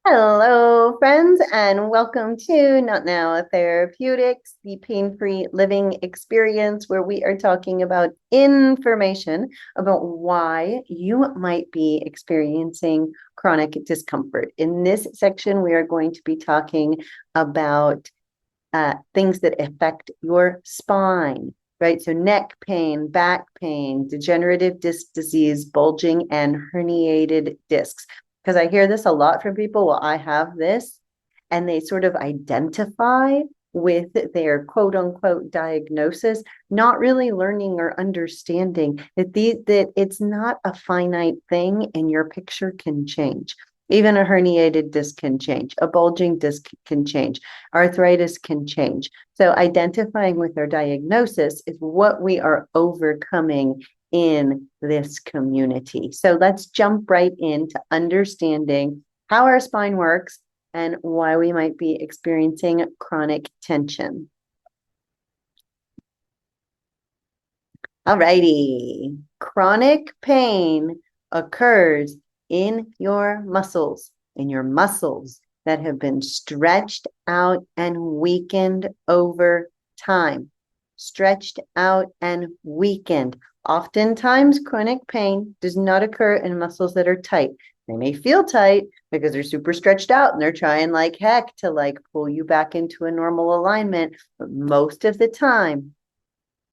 Hello, friends, and welcome to Not Now Therapeutics, the pain-free living experience where we are talking about information about why you might be experiencing chronic discomfort. In this section, we are going to be talking about things that affect your spine, right? So neck pain, back pain, degenerative disc disease, bulging, and herniated discs. Because I hear this a lot from people. Well, I have this, and they sort of identify with their quote unquote diagnosis, not really learning or understanding that it's not a finite thing and your picture can change. Even a herniated disc can change, a bulging disc can change, arthritis can change. So identifying with our diagnosis is what we are overcoming in this community. So let's jump right into understanding how our spine works and why we might be experiencing chronic tension. All righty. Chronic pain occurs in your muscles that have been stretched out and weakened over time. Stretched out and weakened. Oftentimes, chronic pain does not occur in muscles that are tight. They may feel tight because they're super stretched out and they're trying like heck to like pull you back into a normal alignment. But most of the time,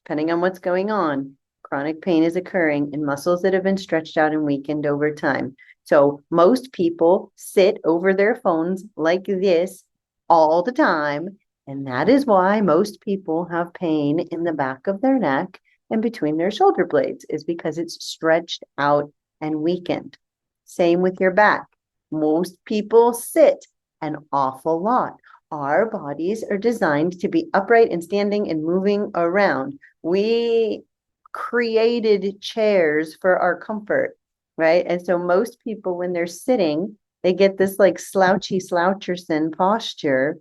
depending on what's going on, chronic pain is occurring in muscles that have been stretched out and weakened over time. So most people sit over their phones like this all the time. And that is why most people have pain in the back of their neck and between their shoulder blades, is because it's stretched out and weakened. Same with your back. Most people sit an awful lot. Our bodies are designed to be upright and standing and moving around. We created chairs for our comfort, right? And so most people, when they're sitting, they get this like sloucherson posture.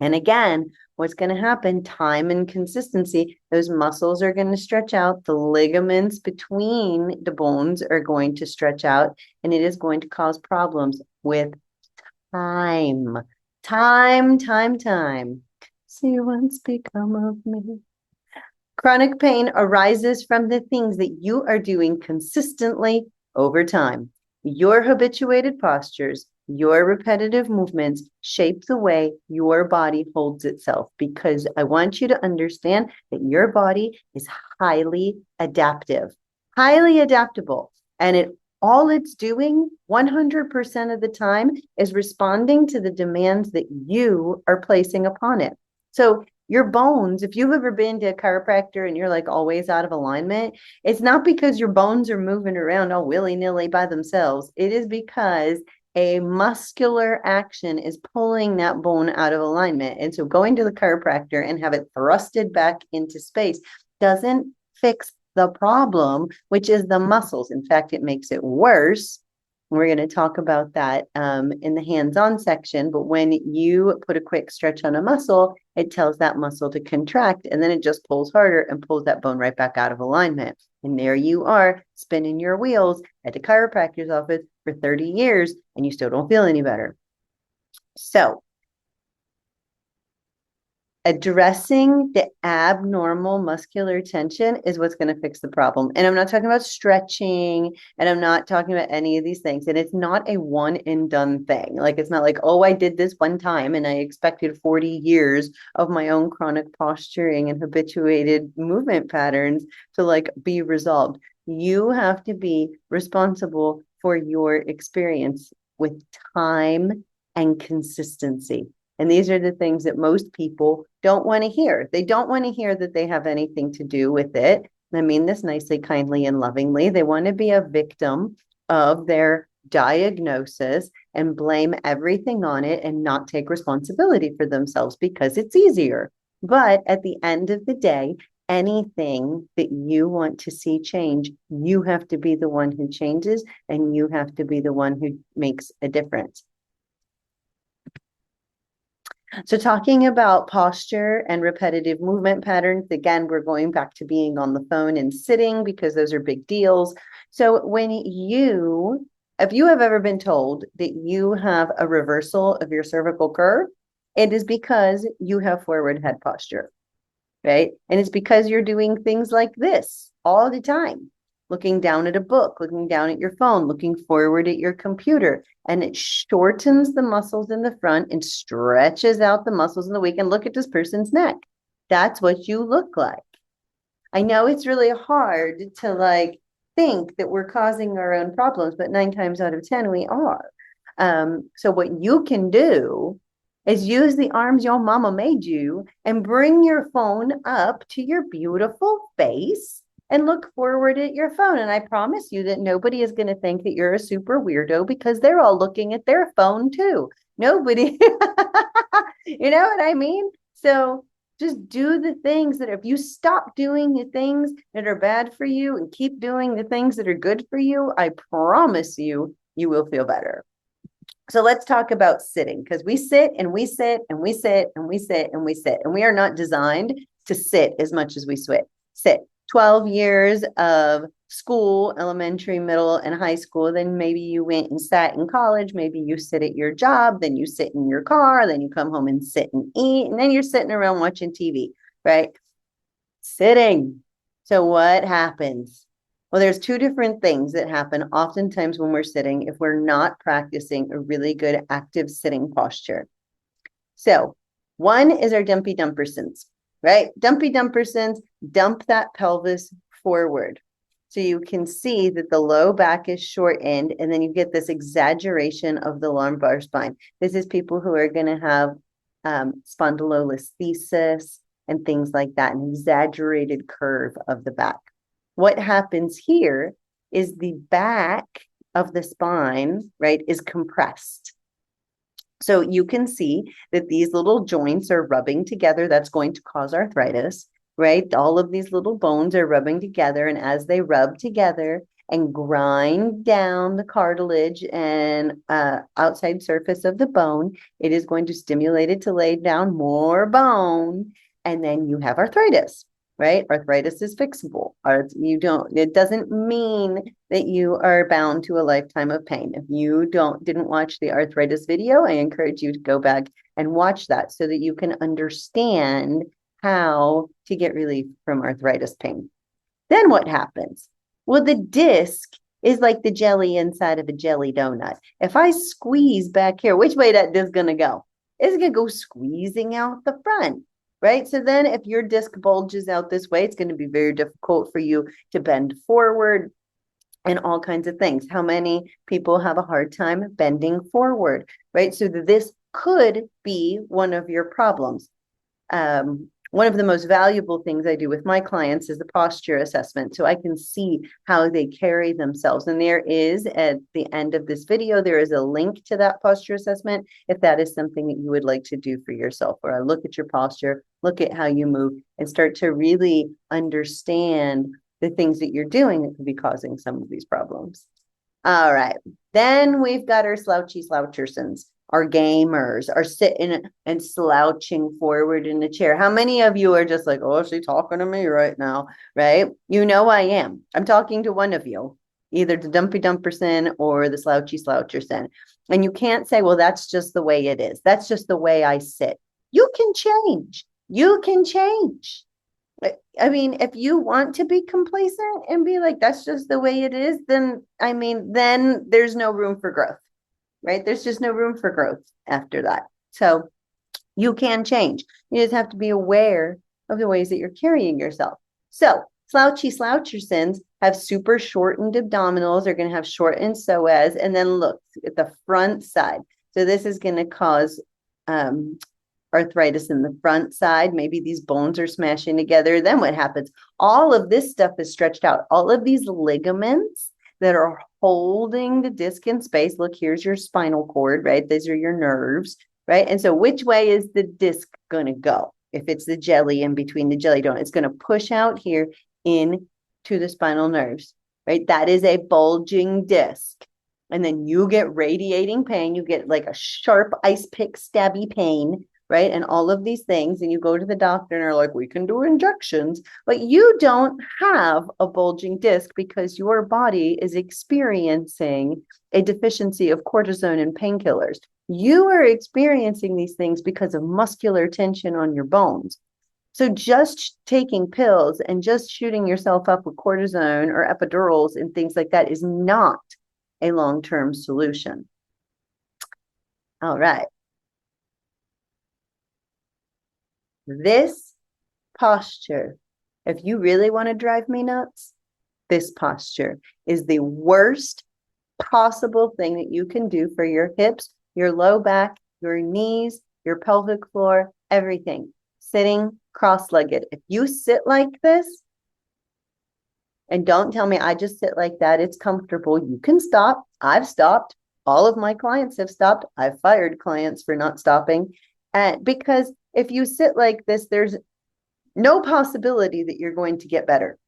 And again, what's going to happen? Time and consistency. Those muscles are going to stretch out. The ligaments between the bones are going to stretch out, and it is going to cause problems with time. Time. See what's become of me. Chronic pain arises from the things that you are doing consistently over time. Your habituated postures, your repetitive movements shape the way your body holds itself, because I want you to understand that your body is highly adaptive, highly adaptable. And all it's doing 100% of the time is responding to the demands that you are placing upon it. So your bones, if you've ever been to a chiropractor and you're like always out of alignment, it's not because your bones are moving around all willy-nilly by themselves. It is because a muscular action is pulling that bone out of alignment. And so going to the chiropractor and have it thrusted back into space doesn't fix the problem, which is the muscles. In fact, it makes it worse. We're going to talk about that in the hands-on section. But when you put a quick stretch on a muscle, it tells that muscle to contract, and then it just pulls harder and pulls that bone right back out of alignment. And there you are spinning your wheels at the chiropractor's office for 30 years, and you still don't feel any better. So addressing the abnormal muscular tension is what's going to fix the problem. And I'm not talking about stretching, and I'm not talking about any of these things. And it's not a one and done thing. Like, it's not like, oh, I did this one time and I expected 40 years of my own chronic posturing and habituated movement patterns to like be resolved. You have to be responsible for your experience with time and consistency. And these are the things that most people don't want to hear. They don't want to hear that they have anything to do with it. I mean this nicely, kindly, and lovingly. They want to be a victim of their diagnosis and blame everything on it and not take responsibility for themselves because it's easier. But at the end of the day, anything that you want to see change, you have to be the one who changes, and you have to be the one who makes a difference. So talking about posture and repetitive movement patterns, again, we're going back to being on the phone and sitting because those are big deals. So when you If you have ever been told that you have a reversal of your cervical curve, it is because you have forward head posture, right? And it's because you're doing things like this all the time, looking down at a book, looking down at your phone, looking forward at your computer, and it shortens the muscles in the front and stretches out the muscles in the weak. And look at this person's neck. That's what you look like. I know it's really hard to like think that we're causing our own problems, but 9 times out of 10 we are. So what you can do is use the arms your mama made you and bring your phone up to your beautiful face and look forward at your phone. And I promise you that nobody is going to think that you're a super weirdo because they're all looking at their phone too. Nobody, you know what I mean? So just do the things that if you stop doing the things that are bad for you and keep doing the things that are good for you, I promise you, you will feel better. So let's talk about sitting because we sit and we sit and we sit and we sit and we sit, and we are not designed to sit as much as we sit. 12 years of school, elementary, middle, and high school. Then maybe you went and sat in college. Maybe you sit at your job. Then you sit in your car. Then you come home and sit and eat. And then you're sitting around watching TV, right? Sitting. So what happens? Well, there's two different things that happen oftentimes when we're sitting if we're not practicing a really good active sitting posture. So one is our dumpy dumpersons, right? Dumpy dumpersons, dump that pelvis forward. So you can see that the low back is shortened, and then you get this exaggeration of the lumbar spine. This is people who are going to have spondylolisthesis and things like that, an exaggerated curve of the back. What happens here is the back of the spine, right, is compressed. So you can see that these little joints are rubbing together. That's going to cause arthritis, right? All of these little bones are rubbing together. And as they rub together and grind down the cartilage and outside surface of the bone, it is going to stimulate it to lay down more bone. And then you have arthritis. Right? Arthritis is fixable. It doesn't mean that you are bound to a lifetime of pain. If you didn't watch the arthritis video, I encourage you to go back and watch that so that you can understand how to get relief from arthritis pain. Then what happens? Well, the disc is like the jelly inside of a jelly donut. If I squeeze back here, which way that disc going to go? It's going to go squeezing out the front. Right? So then if your disc bulges out this way, it's going to be very difficult for you to bend forward and all kinds of things. How many people have a hard time bending forward, right? So this could be one of your problems. One of the most valuable things I do with my clients is the posture assessment. So I can see how they carry themselves. And there is, at the end of this video, there is a link to that posture assessment if that is something that you would like to do for yourself, where I look at your posture, look at how you move, and start to really understand the things that you're doing that could be causing some of these problems. All right. Then we've got our slouchersons. Our gamers are sitting and slouching forward in the chair. How many of you are just like, oh, is she talking to me right now? Right? You know I am. I'm talking to one of you, either the dumpy dumperson or the sloucherson. And you can't say, well, that's just the way it is. That's just the way I sit. You can change. You can change. I mean, if you want to be complacent and be like, that's just the way it is, then there's no room for growth. Right? There's just no room for growth after that. So you can change. You just have to be aware of the ways that you're carrying yourself. So slouchersons have super shortened abdominals. They're going to have shortened psoas. And then look at the front side. So this is going to cause arthritis in the front side. Maybe these bones are smashing together. Then what happens? All of this stuff is stretched out. All of these ligaments that are holding the disc in space. Look, here's your spinal cord, right? These are your nerves, right? And so which way is the disc going to go? If it's the jelly in between the jelly donut, it's going to push out here into the spinal nerves, right? That is a bulging disc. And then you get radiating pain. You get like a sharp ice pick stabby pain right? And all of these things, and you go to the doctor and are like, we can do injections, but you don't have a bulging disc because your body is experiencing a deficiency of cortisone and painkillers. You are experiencing these things because of muscular tension on your bones. So just taking pills and just shooting yourself up with cortisone or epidurals and things like that is not a long-term solution. All right. This posture, if you really want to drive me nuts, this posture is the worst possible thing that you can do for your hips, your low back, your knees, your pelvic floor, everything. Sitting cross-legged. If you sit like this, and don't tell me I just sit like that, it's comfortable. You can stop. I've stopped. All of my clients have stopped. I've fired clients for not stopping. Because if you sit like this, there's no possibility that you're going to get better.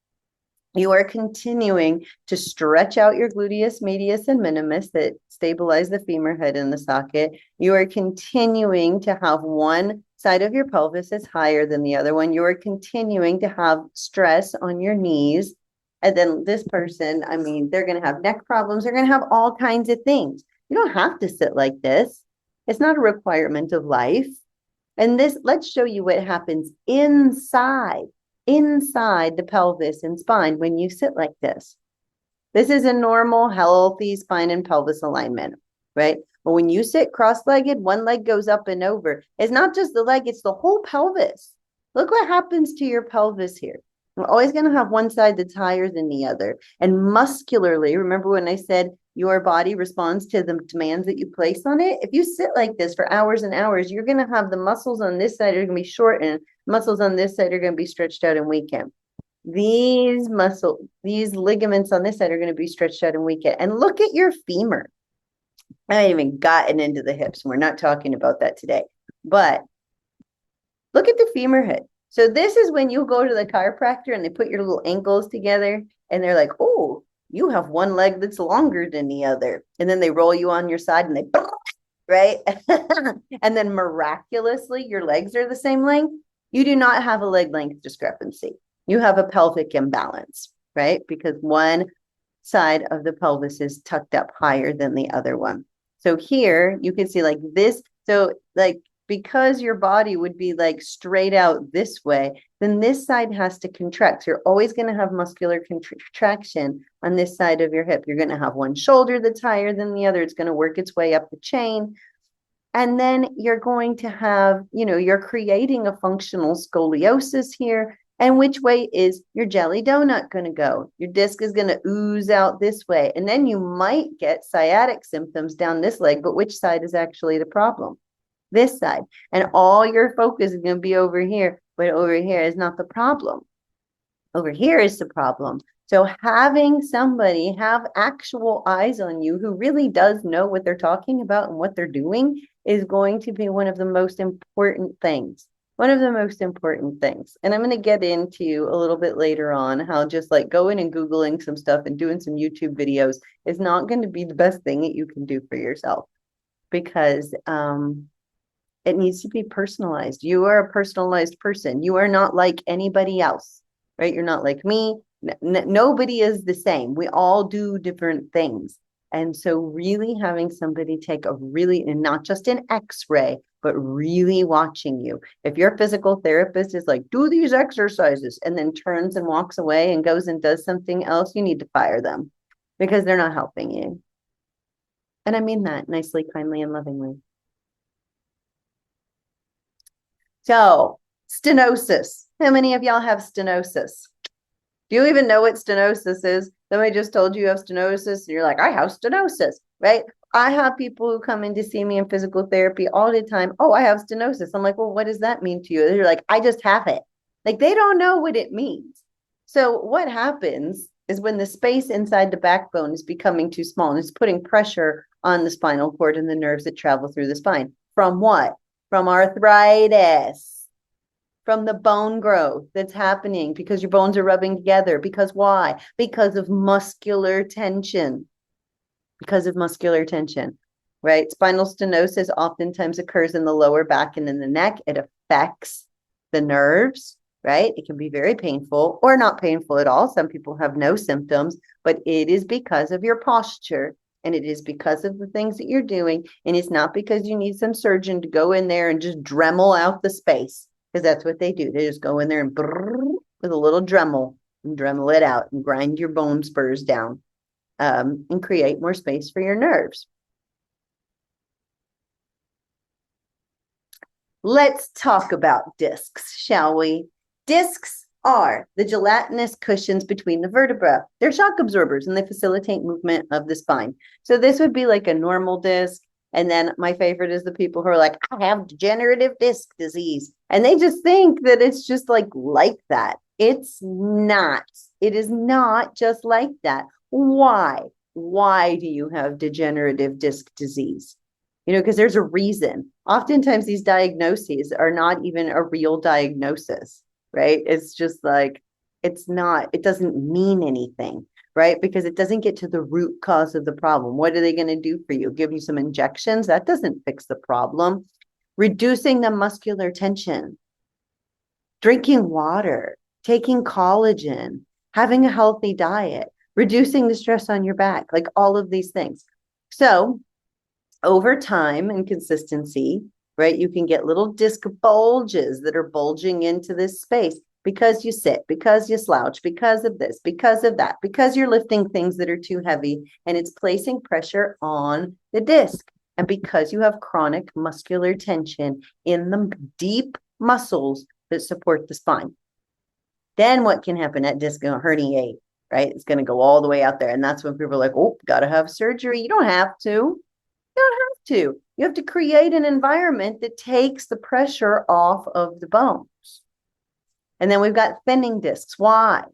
You are continuing to stretch out your gluteus medius and minimus that stabilize the femur head in the socket. You are continuing to have one side of your pelvis is higher than the other one. You are continuing to have stress on your knees. And then this person, I mean, they're going to have neck problems. They're going to have all kinds of things. You don't have to sit like this. It's not a requirement of life. And this, let's show you what happens inside the pelvis and spine when you sit like this. This is a normal, healthy spine and pelvis alignment, right? But when you sit cross-legged, one leg goes up and over. It's not just the leg, it's the whole pelvis. Look what happens to your pelvis here. We're always going to have one side that's higher than the other. And muscularly, remember when I said your body responds to the demands that you place on it? If you sit like this for hours and hours, you're going to have the muscles on this side are going to be shortened. Muscles on this side are going to be stretched out and weakened. These ligaments on this side are going to be stretched out and weakened. And look at your femur. I haven't even gotten into the hips. We're not talking about that today. But look at the femur head. So this is when you go to the chiropractor and they put your little ankles together and they're like, oh, you have one leg that's longer than the other. And then they roll you on your side and they, right? And then miraculously, your legs are the same length. You do not have a leg length discrepancy. You have a pelvic imbalance, right? Because one side of the pelvis is tucked up higher than the other one. So here you can see like this. So like, because your body would be like straight out this way, then this side has to contract. So you're always going to have muscular contraction on this side of your hip. You're going to have one shoulder that's higher than the other. It's going to work its way up the chain. And then you're going to have, you're creating a functional scoliosis here. And which way is your jelly donut going to go? Your disc is going to ooze out this way. And then you might get sciatic symptoms down this leg, but which side is actually the problem? This side, and all your focus is going to be over here, but over here is not the problem. Over here is the problem. So having somebody have actual eyes on you who really does know what they're talking about and what they're doing is going to be one of the most important things. One of the most important things. And I'm going to get into a little bit later on how just like going and Googling some stuff and doing some YouTube videos is not going to be the best thing that you can do for yourself, because it needs to be personalized. You are a personalized person. You are not like anybody else, right? You're not like me. Nobody is the same. We all do different things. And so really having somebody take and not just an x-ray, but really watching you. If your physical therapist is like, do these exercises, and then turns and walks away and goes and does something else, you need to fire them because they're not helping you. And I mean that nicely, kindly, and lovingly. So, stenosis. How many of y'all have stenosis? Do you even know what stenosis is? Somebody just told you have stenosis, and you're like, I have stenosis, right? I have people who come in to see me in physical therapy all the time. Oh, I have stenosis. I'm like, well, what does that mean to you? They're like, I just have it. Like, they don't know what it means. So what happens is when the space inside the backbone is becoming too small and it's putting pressure on the spinal cord and the nerves that travel through the spine. From what? From arthritis, from the bone growth that's happening because your bones are rubbing together. Because why? Because of muscular tension. Because of muscular tension. right? Spinal stenosis oftentimes occurs in the lower back and in the neck. It affects the nerves, right? It can be very painful or not painful at all. Some people have no symptoms, but it is because of your posture and it is because of the things that you're doing. And it's not because you need some surgeon to go in there and just Dremel out the space, because that's what they do. They just go in there and with a little Dremel and Dremel it out and grind your bone spurs down and create more space for your nerves. Let's talk about discs, shall we? Discs are the gelatinous cushions between the vertebrae. They're shock absorbers and they facilitate movement of the spine. So this would be like a normal disc. And then my favorite is the people who are like, I have degenerative disc disease. And they just think that it's just like that. It's not. It is not just like that. Why? Why do you have degenerative disc disease? Because there's a reason. Oftentimes these diagnoses are not even a real diagnosis, right? It's just like, it doesn't mean anything, right? Because it doesn't get to the root cause of the problem. What are they going to do for you? Give you some injections? That doesn't fix the problem. Reducing the muscular tension, drinking water, taking collagen, having a healthy diet, reducing the stress on your back, like all of these things. So over time and consistency, right, you can get little disc bulges that are bulging into this space because you sit, because you slouch, because of this, because of that, because you're lifting things that are too heavy and it's placing pressure on the disc. And because you have chronic muscular tension in the deep muscles that support the spine. Then what can happen? That disc going to herniate, right? It's going to go all the way out there. And that's when people are like, oh, got to have surgery. You don't have to. You don't have to. You have to create an environment that takes the pressure off of the bones. And then we've got thinning discs. Why?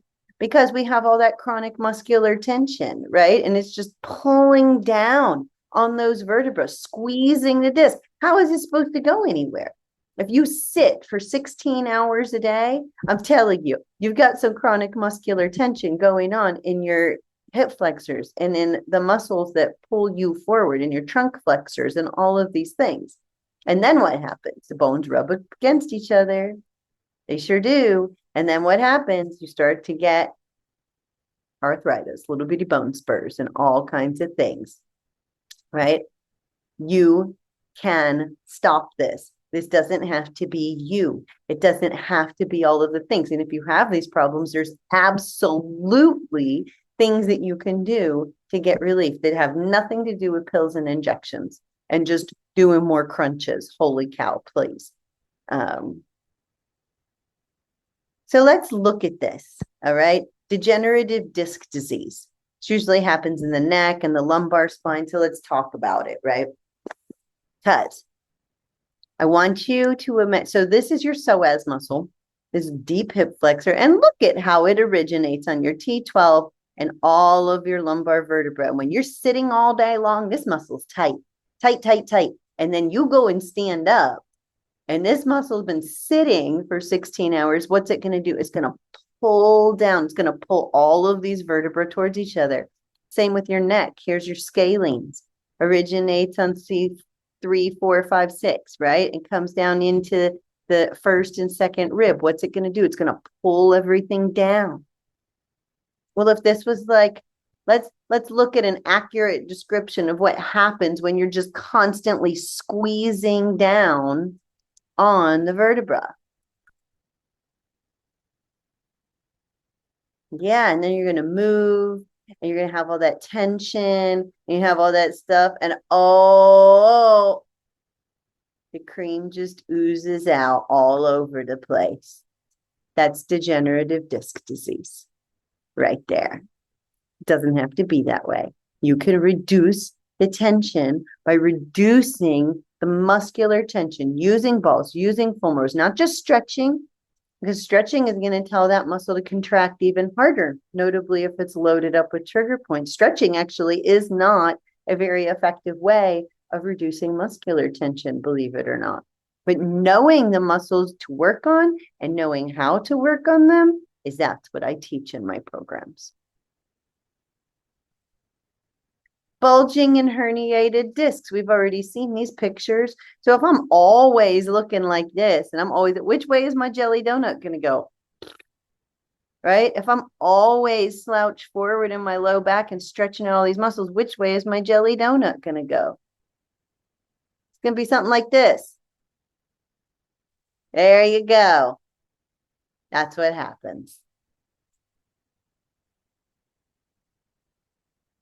Because we have all that chronic muscular tension, right? And it's just pulling down on those vertebrae, squeezing the disc. How is it supposed to go anywhere? If you sit for 16 hours a day, I'm telling you, you've got some chronic muscular tension going on in your hip flexors and in the muscles that pull you forward, in your trunk flexors and all of these things. And then what happens? The bones rub against each other. They sure do. And then what happens? You start to get arthritis, little bitty bone spurs, and all kinds of things, right? You can stop this. This doesn't have to be you. It doesn't have to be all of the things. And if you have these problems, there's absolutely things that you can do to get relief that have nothing to do with pills and injections and just doing more crunches. Holy cow, please. So let's look at this, all right? Degenerative disc disease. It usually happens in the neck and the lumbar spine, so let's talk about it, right? Because I want you to imagine, so this is your psoas muscle, this deep hip flexor, and look at how it originates on your T12 and all of your lumbar vertebrae. When you're sitting all day long, this muscle's tight, tight, tight, tight. And then you go and stand up, and this muscle's been sitting for 16 hours. What's it going to do? It's going to pull down. It's going to pull all of these vertebrae towards each other. Same with your neck. Here's your scalenes. Originates on C3, 4, 5, 6, right? And comes down into the first and second rib. What's it going to do? It's going to pull everything down. Well, if this was like, let's look at an accurate description of what happens when you're just constantly squeezing down on the vertebra. Yeah, and then you're going to move and you're going to have all that tension and you have all that stuff and oh, the cream just oozes out all over the place. That's degenerative disc disease right there. It doesn't have to be that way. You can reduce the tension by reducing the muscular tension, using balls, using foam rollers, not just stretching, because stretching is going to tell that muscle to contract even harder, notably if it's loaded up with trigger points. Stretching actually is not a very effective way of reducing muscular tension, believe it or not. But knowing the muscles to work on and knowing how to work on them that's what I teach in my programs. Bulging and herniated discs. We've already seen these pictures. So if I'm always looking like this and I'm always, which way is my jelly donut going to go? Right? If I'm always slouched forward in my low back and stretching out all these muscles, which way is my jelly donut going to go? It's going to be something like this. There you go. That's what happens.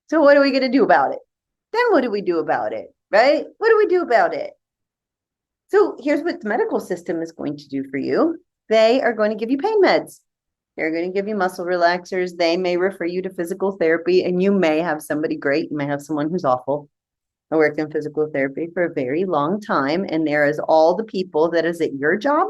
So what are we going to do about it? Then what do we do about it? Right? What do we do about it? So here's what the medical system is going to do for you. They are going to give you pain meds. They're going to give you muscle relaxers. They may refer you to physical therapy, and you may have somebody great. You may have someone who's awful. I worked in physical therapy for a very long time, and there is all the people that is at your job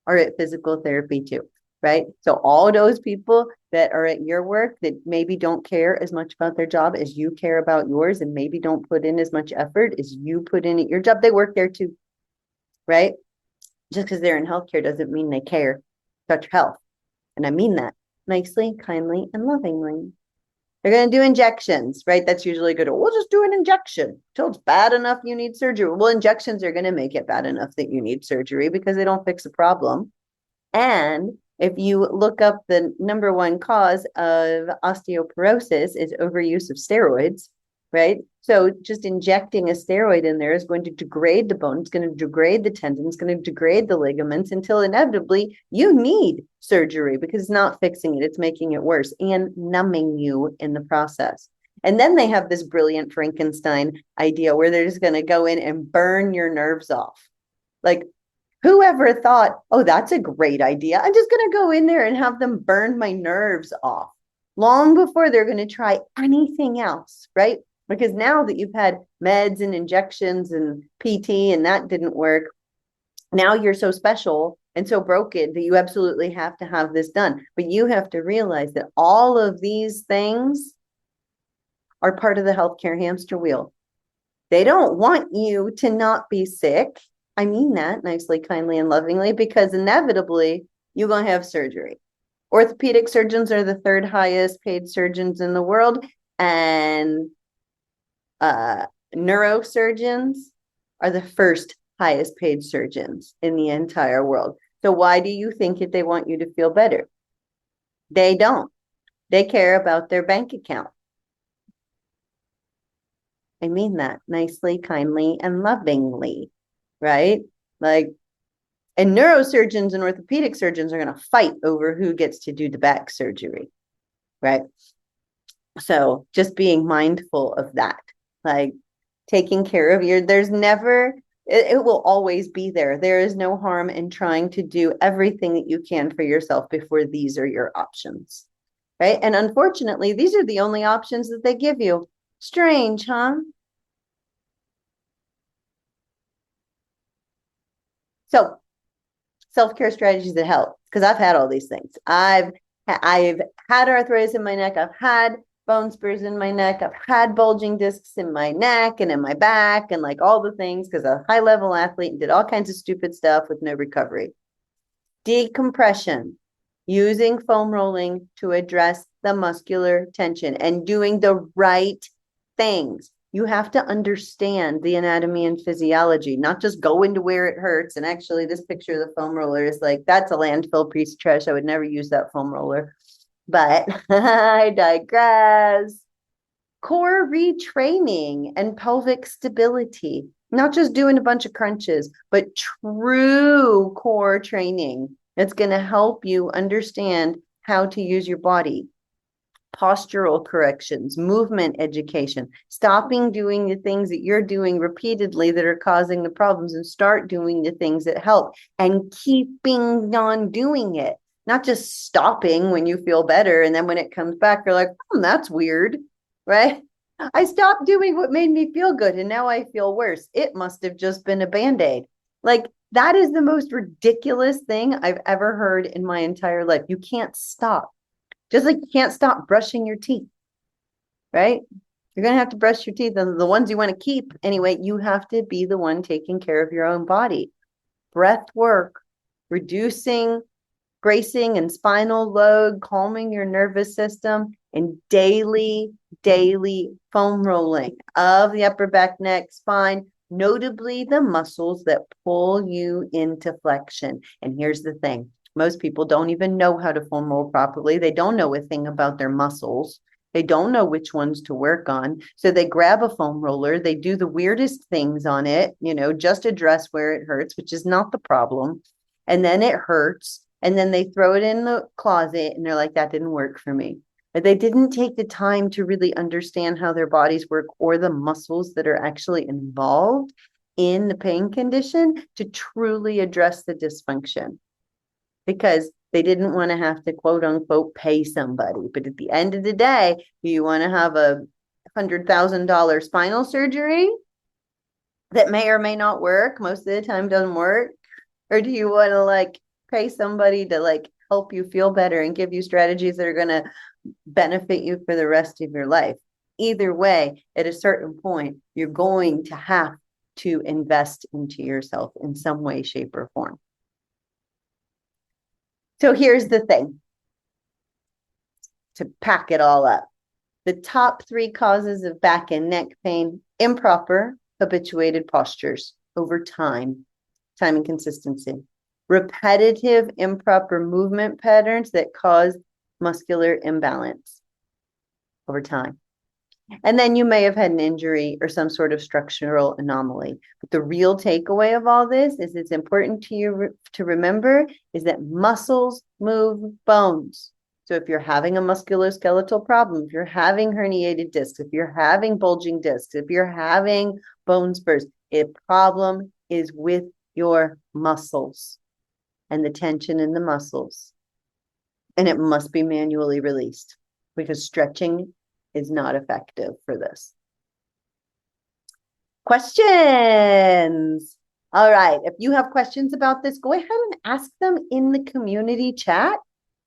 are at physical therapy too, right? So all those people that are at your work that maybe don't care as much about their job as you care about yours, and maybe don't put in as much effort as you put in at your job, they work there too, right? Just because they're in healthcare doesn't mean they care about your health. And I mean that nicely, kindly, and lovingly. They're going to do injections, right? That's usually good. We'll just do an injection till it's bad enough you need surgery. Well, injections are going to make it bad enough that you need surgery because they don't fix the problem. And if you look up the number one cause of osteoporosis is overuse of steroids, right? So just injecting a steroid in there is going to degrade the bone. It's going to degrade the tendons, it's going to degrade the ligaments until inevitably you need surgery because it's not fixing it. It's making it worse and numbing you in the process. And then they have this brilliant Frankenstein idea where they're just going to go in and burn your nerves off. Like, whoever thought, oh, that's a great idea. I'm just going to go in there and have them burn my nerves off long before they're going to try anything else, right? Because now that you've had meds and injections and PT and that didn't work, now you're so special and so broken that you absolutely have to have this done. But you have to realize that all of these things are part of the healthcare hamster wheel. They don't want you to not be sick. I mean that nicely, kindly, and lovingly, because inevitably you're going to have surgery. Orthopedic surgeons are the third highest paid surgeons in the world, and neurosurgeons are the first highest paid surgeons in the entire world. So why do you think that they want you to feel better? They don't. They care about their bank account. I mean that nicely, kindly, and lovingly, right? Like, and neurosurgeons and orthopedic surgeons are going to fight over who gets to do the back surgery, right? So just being mindful of that, like taking care of there's never, it will always be there. There is no harm in trying to do everything that you can for yourself before these are your options, right? And unfortunately, these are the only options that they give you. Strange, huh? So self-care strategies that help, because I've had all these things. I've had arthritis in my neck. I've had bone spurs in my neck. I've had bulging discs in my neck and in my back and like all the things because I'm a high-level athlete and did all kinds of stupid stuff with no recovery. Decompression, using foam rolling to address the muscular tension and doing the right things. You have to understand the anatomy and physiology, not just go into where it hurts. And actually, this picture of the foam roller is like, that's a landfill piece of trash. I would never use that foam roller. But I digress. Core retraining and pelvic stability, not just doing a bunch of crunches, but true core training that's going to help you understand how to use your body. Postural corrections, movement education, stopping doing the things that you're doing repeatedly that are causing the problems and start doing the things that help and keeping on doing it, not just stopping when you feel better. And then when it comes back, you're like, that's weird, right? I stopped doing what made me feel good and now I feel worse. It must have just been a Band-Aid. Like, that is the most ridiculous thing I've ever heard in my entire life. You can't stop. Just like you can't stop brushing your teeth, right? You're going to have to brush your teeth. And the ones you want to keep anyway, you have to be the one taking care of your own body. Breath work, reducing bracing and spinal load, calming your nervous system, and daily foam rolling of the upper back, neck, spine, notably the muscles that pull you into flexion. And here's the thing. Most people don't even know how to foam roll properly. They don't know a thing about their muscles. They don't know which ones to work on. So they grab a foam roller, they do the weirdest things on it, just address where it hurts, which is not the problem. And then it hurts. And then they throw it in the closet and they're like, that didn't work for me. But they didn't take the time to really understand how their bodies work or the muscles that are actually involved in the pain condition to truly address the dysfunction. Because they didn't want to have to quote unquote pay somebody. But at the end of the day, do you want to have a $100,000 spinal surgery that may or may not work? Most of the time doesn't work. Or do you want to pay somebody to help you feel better and give you strategies that are going to benefit you for the rest of your life? Either way, at a certain point, you're going to have to invest into yourself in some way, shape, or form. So here's the thing, to pack it all up. The top 3 causes of back and neck pain: improper habituated postures over time and consistency, repetitive improper movement patterns that cause muscular imbalance over time. And then you may have had an injury or some sort of structural anomaly. But the real takeaway of all this is it's important to you to remember is that muscles move bones. So if you're having a musculoskeletal problem, if you're having herniated discs, if you're having bulging discs, if you're having bone spurs, a problem is with your muscles and the tension in the muscles. And it must be manually released because stretching is not effective for this. Questions? All right. If you have questions about this, go ahead and ask them in the community chat.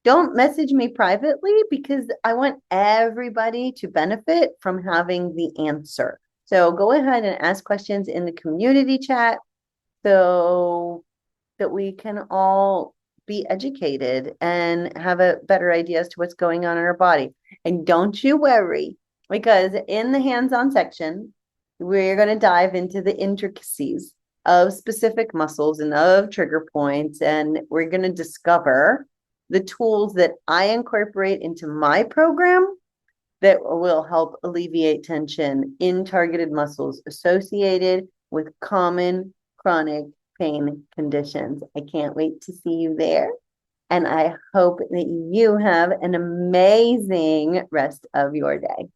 Don't message me privately because I want everybody to benefit from having the answer. So go ahead and ask questions in the community chat so that we can all be educated and have a better idea as to what's going on in our body. And don't you worry, because in the hands-on section, we're going to dive into the intricacies of specific muscles and of trigger points, and we're going to discover the tools that I incorporate into my program that will help alleviate tension in targeted muscles associated with common chronic pain conditions. I can't wait to see you there. And I hope that you have an amazing rest of your day.